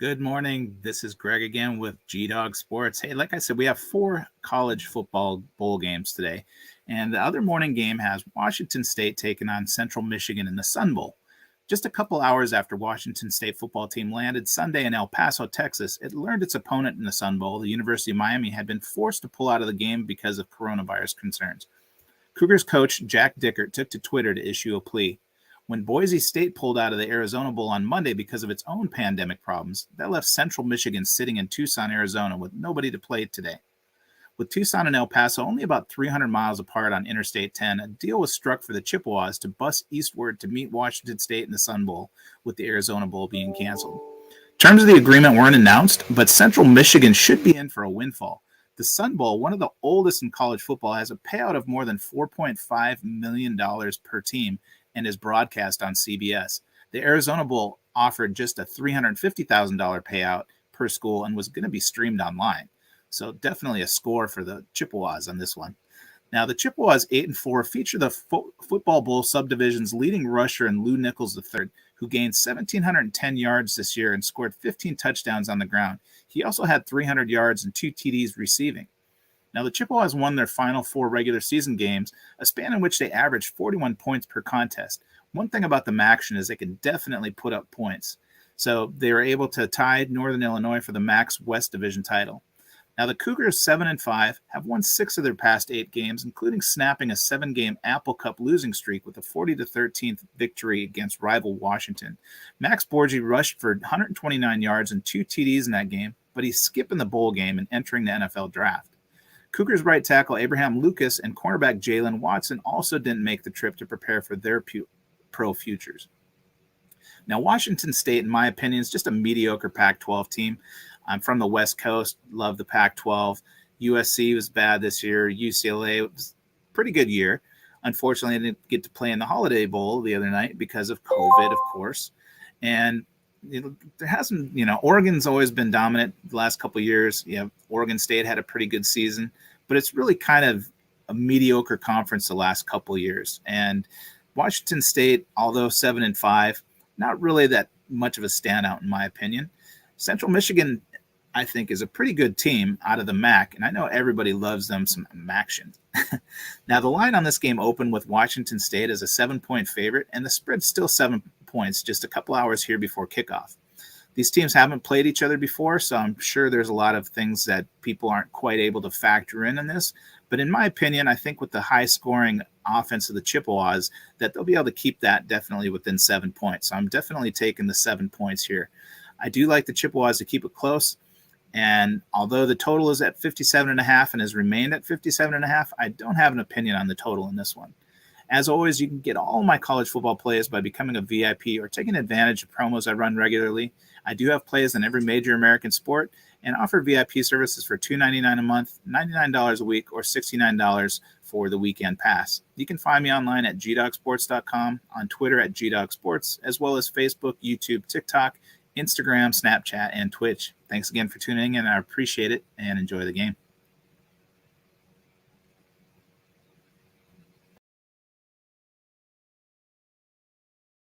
Good morning. This is Greg again with G Dog Sports. Hey, like I said, we have 4 college football bowl games today. And the other morning game has Washington State taking on Central Michigan in the Sun Bowl. Just a couple hours after Washington State football team landed Sunday in El Paso, Texas, it learned its opponent in the Sun Bowl, the University of Miami, had been forced to pull out of the game because of coronavirus concerns. Cougars coach Jack Dickert took to Twitter to issue a plea. When Boise State pulled out of the Arizona Bowl on Monday because of its own pandemic problems, that left Central Michigan sitting in Tucson, Arizona with nobody to play today. With Tucson and El Paso only about 300 miles apart on Interstate 10, a deal was struck for the Chippewas to bus eastward to meet Washington State in the Sun Bowl, with the Arizona Bowl being canceled. Terms of the agreement weren't announced, but Central Michigan should be in for a windfall. The Sun Bowl, one of the oldest in college football, has a payout of more than $4.5 million per team and is broadcast on CBS. The Arizona Bowl offered just a $350,000 payout per school and was going to be streamed online. So definitely a score for the Chippewas on this one. Now, the Chippewas 8-4 feature the Football Bowl subdivision's leading rusher in Lou Nichols III, who gained 1,710 yards this year and scored 15 touchdowns on the ground. He also had 300 yards and 2 TDs receiving. Now, the Chippewas won their final 4 regular season games, a span in which they averaged 41 points per contest. One thing about the MACtion is they can definitely put up points. So they were able to tie Northern Illinois for the MAC's West Division title. Now, the Cougars, 7-5, have won 6 of their past 8 games, including snapping a 7-game Apple Cup losing streak with a 40-13 victory against rival Washington. Max Borgi rushed for 129 yards and 2 TDs in that game, but he's skipping the bowl game and entering the NFL draft. Cougars right tackle Abraham Lucas and cornerback Jalen Watson also didn't make the trip to prepare for their pro futures. Now, Washington State, in my opinion, is just a mediocre Pac-12 team. I'm from the West Coast, love the Pac-12. USC was bad this year. UCLA was a pretty good year. Unfortunately, I didn't get to play in the Holiday Bowl the other night because of COVID, of course. And there hasn't, Oregon's always been dominant the last couple of years. Oregon State had a pretty good season, but it's really kind of a mediocre conference the last couple of years. And Washington State, although 7-5, not really that much of a standout in my opinion. Central Michigan, I think, is a pretty good team out of the MAC, and I know everybody loves them some MACtion. Now, the line on this game opened with Washington State as a 7-point favorite, and the spread's still 7 points just a couple hours here before kickoff. These teams haven't played each other before, so I'm sure there's a lot of things that people aren't quite able to factor in this. But in my opinion, I think with the high-scoring offense of the Chippewas, that they'll be able to keep that definitely within 7 points. So I'm definitely taking the 7 points here. I do like the Chippewas to keep it close. And although the total is at 57.5 and has remained at 57.5, I don't have an opinion on the total in this one. As always, you can get all my college football plays by becoming a VIP or taking advantage of promos I run regularly. I do have plays in every major American sport and offer VIP services for $2.99 a month, $99 a week, or $69 for the weekend pass. You can find me online at gdogsports.com, on Twitter at gdogsports, as well as Facebook, YouTube, TikTok, Instagram, Snapchat, and Twitch. Thanks again for tuning in. I appreciate it, and enjoy the game.